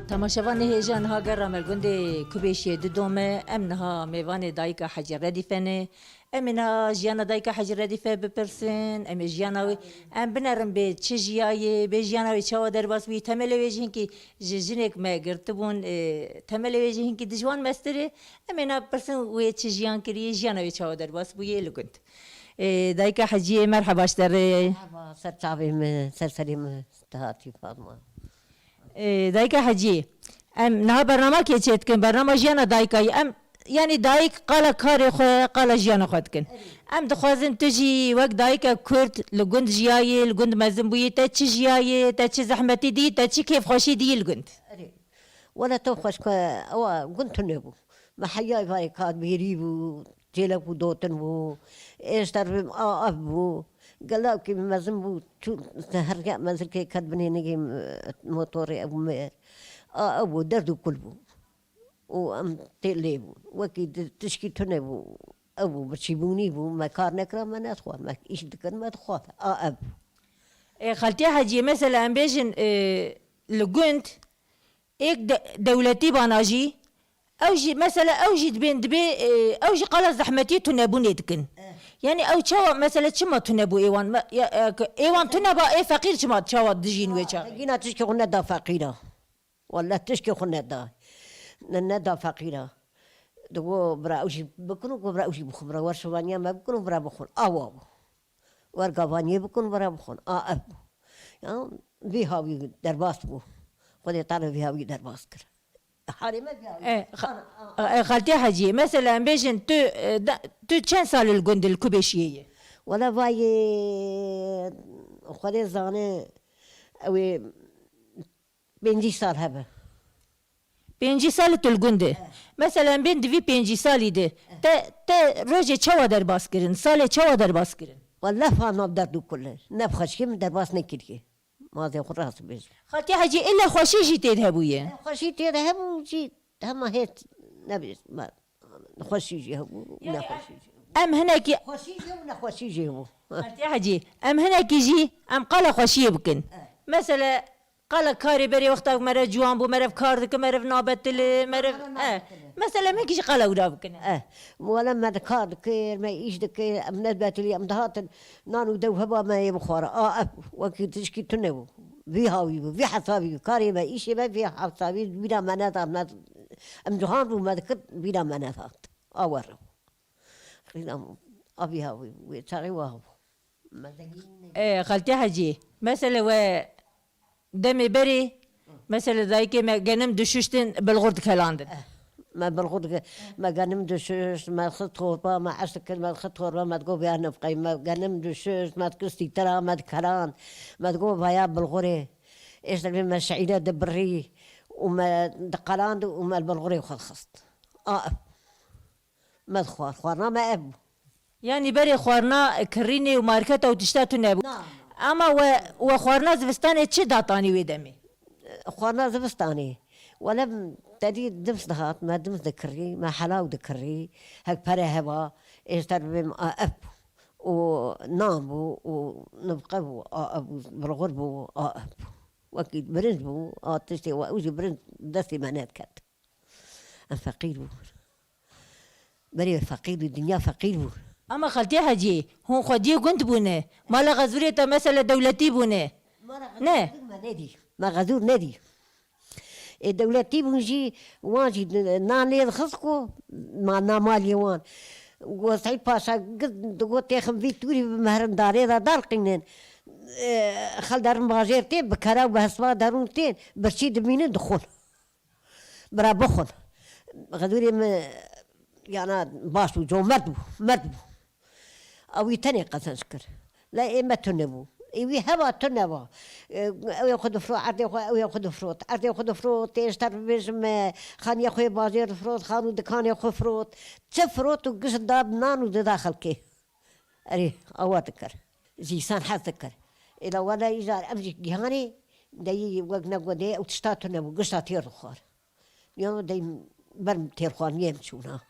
تماشاوان هیجان ها گرامل گنده کبیشی ددومه امنها میوان دایکا حجر ردیفنه امنها جیانا دایکا حجر ردیفه بپرسن ام جیاناوی ام بنرم به چه جیایی به جیاناوی چه درباس بی تمل ویجین کی جنک ما گرتبون تمل ویجین کی دجوان مستره امنا پرسن و چه جیان کری جیاناوی چه درباس بوی لگند دایکا حجی مرحبا اشتر مرحبا سرچاویم سرسریم تهاتی فاطمه دایکا حجی ام نه برنامه که چیت کن برنامه جیانا دایکای ام يعني دايك قال كاري خو قال جيانا خدكن ام دخوازن تجي وقت دايكا كرد لقند جياي لقند مزنبوي تاتش جياي تاتش زحمتي دي تاتش كيف خوشي دي لقند ولا توخش او قلت نبو ما حياي فاي كاد بيريبو تيلبو دوتنبو ايش تربم ابو قال له كي مزنبو هرجع مزركي كدبني نجي موتوري ابو مير ابو دردو كلبو وام تليبو وكي تشكي تنبو ابو بتشيبوني بو ما كار نكره ما ندخل ما ايش ذكر ما تخاف اب خالتي حاجي مثلا ام بيجن لقند ايك دولتي باناجي اوجي مثلا اوجي دبين دبي اوجي قال زحمتي تنبوني دكن يعني او تشوا مثلا تشما تنبو ايوان ايوان تنبا اي فقير تشما تشوا دجين وجا جينا تشكي خنا دا فقيره ولا تشكي خنا دا ندا فقيرة دو براوشي بكونوا براوشي بخبرة ورشوانيا ما بكونوا برا بخون أو ورقافانيا بكونوا برا بخون أب يعني بيهاوي درباس بو خذي تعرف بيهاوي درباس كر حالي ما بيهاوي خالتي حاجي مثلا بيجن تو كم سال الجند الكوبيشية ولا باي خذي زانه أو بنجي صار هبه پنجی سال تلگنده مثلا بین دوی پنجی سالی ده تا روزی چوا در باس کرن سال چوا در باس کرن والله فانا بدردو كله نبخش كم درباس نكري ما ذي خراس بيج خاطی حاجی الا خوشی جی تید هبویه خوشي تيدا هم جي هم هيت نبي ما خوشي جي هبو نخوشي جي ام هناکی خوشي جي ونخوشي جي هبو خاطی حاجی ام هناکی جی ام قال خوشی بکن مثلا قال كاري بري وقتك مرة جوان بو مرة كاردك مرة نابتل مرة مثلا ما كيش قال ولا بكنا ولا ما كاردك ما ايش دك من الباتلي ام دهات نانو دو هبا ما يبخار وكي تشكي تنبو في هاوي في حسابي كاري ما ايش ما في حسابي بلا منات ام جهان بو ما ذكر بلا منات اور خلينا ابي هاوي وتاغي واو خالتي حاجي مثلا و دمي بري مثلا ذاك ما جنم دششتن بالغرد كلاندن ما بالغرد ما جنم دشش ما خطور ما عسكر ما خطور ما تقول بيا نفقي ما جنم دشش ما تكستي ترى ما تكران ما تقول بيا بالغري ايش تبي ما شعيرة دبري وما دقلاند وما بالغري وخلصت ما تخوار خوارنا ما ابو يعني بري خوارنا كريني وماركته وتشتاتو نابو نعم اما وخوارنا زفستاني تشي داطاني ويدمي خوارنا زبستاني ولا تدي دمس دهات ما دمس ذكري ما حلاو ذكري هك برا هوا ايش تربي اب ونامو ونبقبو ابو بالغربو اب واكيد برنبو تشتي واوجي برنب دستي معنات كات فقير بري فقير الدنيا فقير اما خالتي حاجي هون خدي كنت بونه مالا غزوريتا مثلا دولتي بونه نه ما غزور نادي الدولتي بنجي واجي ناني الخصكو ما نامالي وان وسعيد باشا قلت تاخم في توري بمهرم داري دار قينين خل دار مغاجيرتين بكرا وبهسوا دارونتين برشيد مين دخول برا بخل غزوري يعني باشو جو مردو أو يتني قصنشكر لا إما تنبو إيوي هوا تنبو أو يأخذ فروت أو يأخذ فروت يشتر بيجم خان يأخذ بازير فروت خانو دكان يأخذ فروت تفروت وقش داب نانو داخل كي أري أو أذكر زيسان حذكر إذا ولا يزار أمجي جهاني داي وقنا قدي أو تشتاتو نبو قشتا تير خار يوم داي برم تير خار يمشونا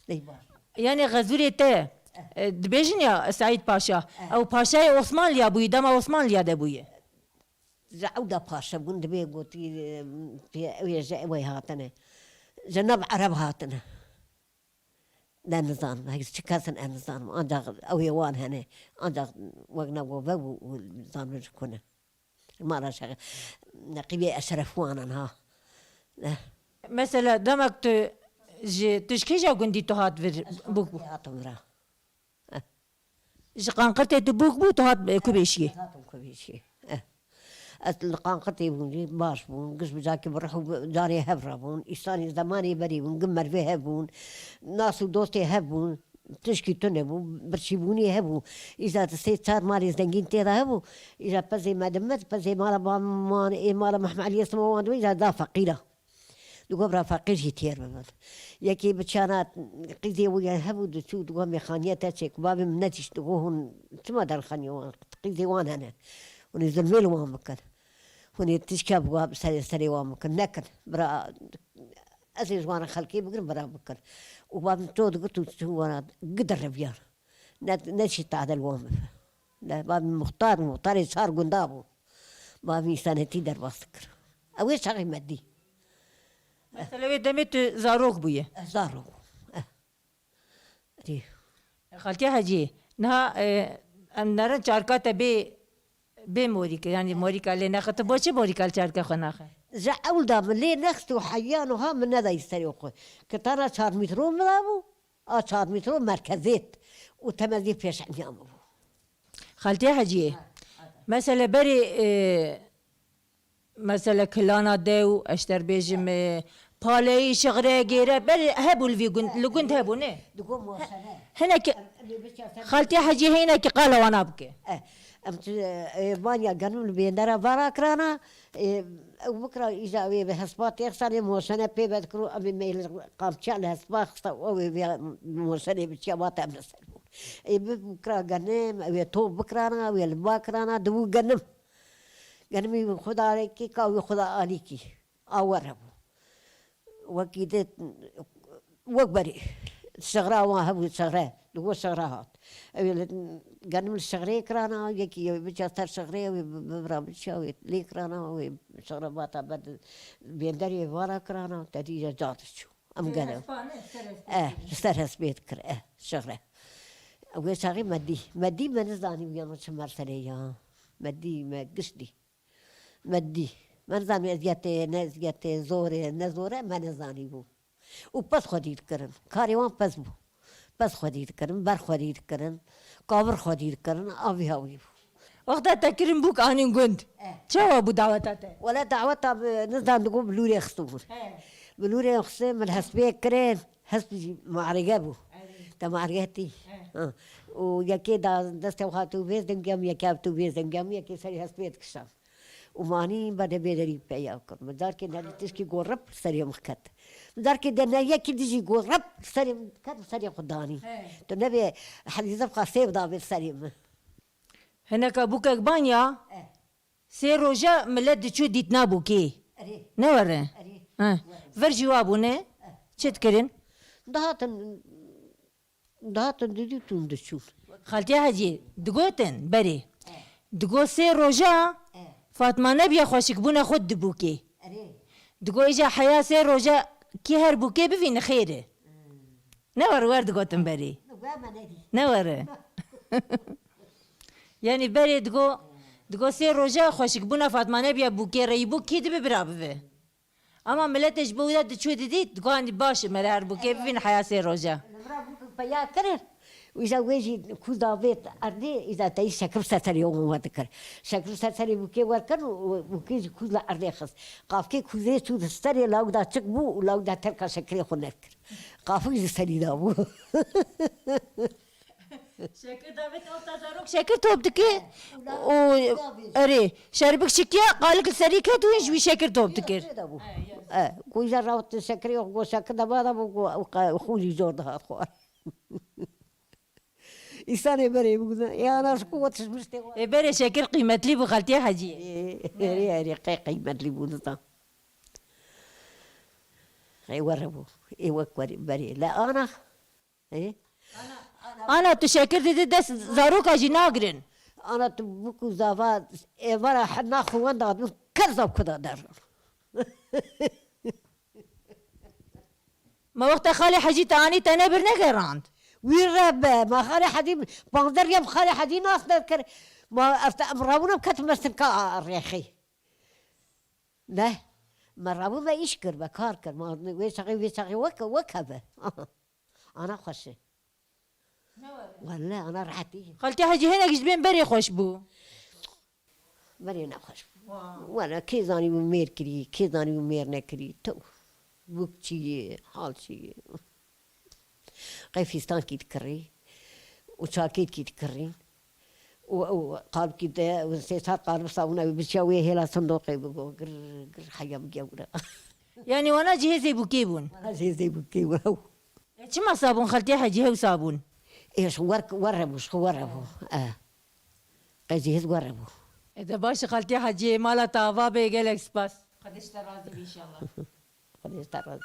داي بار يعني غزوري تا دبيجن يا سعيد باشا او باشا عثمان ليا بوي دما عثمان ليا دبويه زعودا باشا بون دبي قوتي في ويا وي هاتنا جنب عرب هاتنا لا نظام هاي شكاسن النظام عندك أويوان هنا عندك وقنا وبو والنظام نكونه المرة شغل نقيبي أشرف وانا ها مثلا دمك تشكي جا قندي تهات بوك بو هاتم جقان قرتي تبوك بو تهات كبيشي هاتم كبيشي القانقتي بون باش بون قش بجاكي بروحوا داري هبرة بون إستاني زماني بري بون قمر فيه هبون ناس ودوستي هبون تشكي تنبون برشيبوني هبو إذا تسيت صار مالي زنقين تيرا هبو إذا بزي ما دمت بزي مالا بامان إيه مالا محمد علي اسمه إذا دا فقيرة دوغبرا فقير هيتير بمن يكي بتشانات قيزي ويا هبو دسو دوغا ميخانية تاتشيك بابي منتش دوغوهن تما دار خانيوان قيزي وان هنا ونزل ميل وان مكان هوني تشكاب واب سري وان مكان نكن برا أزيز وانا خلقي بقر برا مكان وباب تود قلت هو انا قدر ربيان نشي تعدل وان لا باب مختار صار قندابو باب سنتي در باسكر اويش شغي مدي مثلا دمت زاروك بويا زارو دي خالتي حاجي نها ام نرى شاركة بي موريكا يعني موريكا اللي ناخذ بوش موريكا الشاركة خناخه زعول دام اللي نخت وحيانها من هذا يستريقوا كتانا 4 متر ملابو 4 متر مركزيت وتمدي فيش عميامو خالتي حاجي مثلا بري مثلا كلانا ديو اشتر بيجم بالي شغره غيره بري هبو الفي لقنت هبو نه دقوم وصلاه هنا خالتي حاجي هنا قال وانا بكي امت بانيا قانون بيندرا باراكرانا بكره اذا بهسبات يخسر موسنه بي بذكرو ابي ميل قام تشال هسبات او موسنه بتشابات امن السلمون بكره غنم تو بكرانا والباكرانا دو غنم غنمي خدا عليكي كاوي خدا عليكي اوربو وكيدت وكبري الشغرة وهبو الشغرة دو الشغرات قالوا الشغرة كرانا يكي بجاتر شغرة وبرامجها لي كرانا وشغرة باتا بد بيندري ورا كرانا تدي جاتشو ام قالوا استرس بيت كر شغرة وشغرة مدي من زاني ويانا شمر سريا مدي ما قصدي مدي من زاني ازيات زوري نزورة ما نزاني بو وبس خديت كرن كاريوان بس بو بس خديت كرن بر خديت كرن قبر خديت كرن أبي هاوي وقتها تكرم بوك أنا قند شو أبو دعوتها ولا دعوتها نزدان نقول بلوري خصوص بلوري خصوص من حسبي كرين حسبي معرقبو تمعرقتي ويا كده دست وخاتو بيز دنجام يا كابتو بيز دنجام يا كسر حسبي كشام وماني بده بيدري بياكل مدار كده تشكي قرب سريع مخكت مدار كده نيا كده يجي قرب سريع مخكت سريع قداني تنبي حديث بقى سيف ضابط سريع هناك أبوك بانيا سيروجا ملد شو ديتنا بوكي نورة فرجي وابونه شت كرين دهاتن دي تندشوف خالتي هاجي دقوتن بري دقو سيروجا فاطمة نبي خوشك بونا خد دبوكي دقو إجا حياة سيروجا كي هربوكي بفين خيره نور ورد قوتن بري نور يعني بري دقو سيروجا خوشك بونا فاطمة نبي بوكي ريبوك كي دبي برابه اما ملتش بودا تشو دي دقو عندي باش مرار بوكي بفين حياة سيروجا بيا كرر وإذا ويجي كودا بيت أردي إذا تعيش شكل ساتر يوم ما تكر شكل ساتر يبكي وركن وكيج كودا أردي خص قافكي كودا شو تستري لاو دا تكبو ولاو دا تركا شكل خنكر قافك يستري دابو شكل دابت أو تزارك شكل توبتكي و أري شربك شكيا قالك السريكة تويش وشكل توبتكير كويجا راوت شكري وقو شكل دابا وخولي جوردها خوار إنسان بري بقول يا ناس قوة مستوى بري شكل قيمة لي بخالتي حاجي ري قيمة لي بونتا أي وربو أي وكوري بري لا أنا إيه أنا تشكر دي دس زاروك أجي ناقرن أنا تبوكو زافات إبرة حنا خوان دادو كذب كذا در ما وقت خالي حجي تاني تنبر نگراند ويرب ما خالي حدي بقدر يم خالي حدي ناس نذكر ما أمرابونا بكت مستنكا الريخي لا مرابونا يشكر بكار كر ما ويساقي وكبه أنا خشي والله أنا رحتي خالتي حجي هنا جزبين بري خوش بو بري نخش وانا كي زاني ومير كري كي زاني ومير نكري تو وقتي حال شي قيفيستان كي تكري وشاكيت كي تكرين وقالب كي ده وسيسات قالب صابونا بشاوي هلا صندوقي بقو قر حيا مجاورة يعني وانا جهزي بوكيبون زي بكي ورو شما صابون خالتي حجي هو صابون ايش وربو قيزيز وربو اذا باش خالتي حجي مالا طافا بيجلك سباس قديش تراضي ان شاء الله خليش تعرض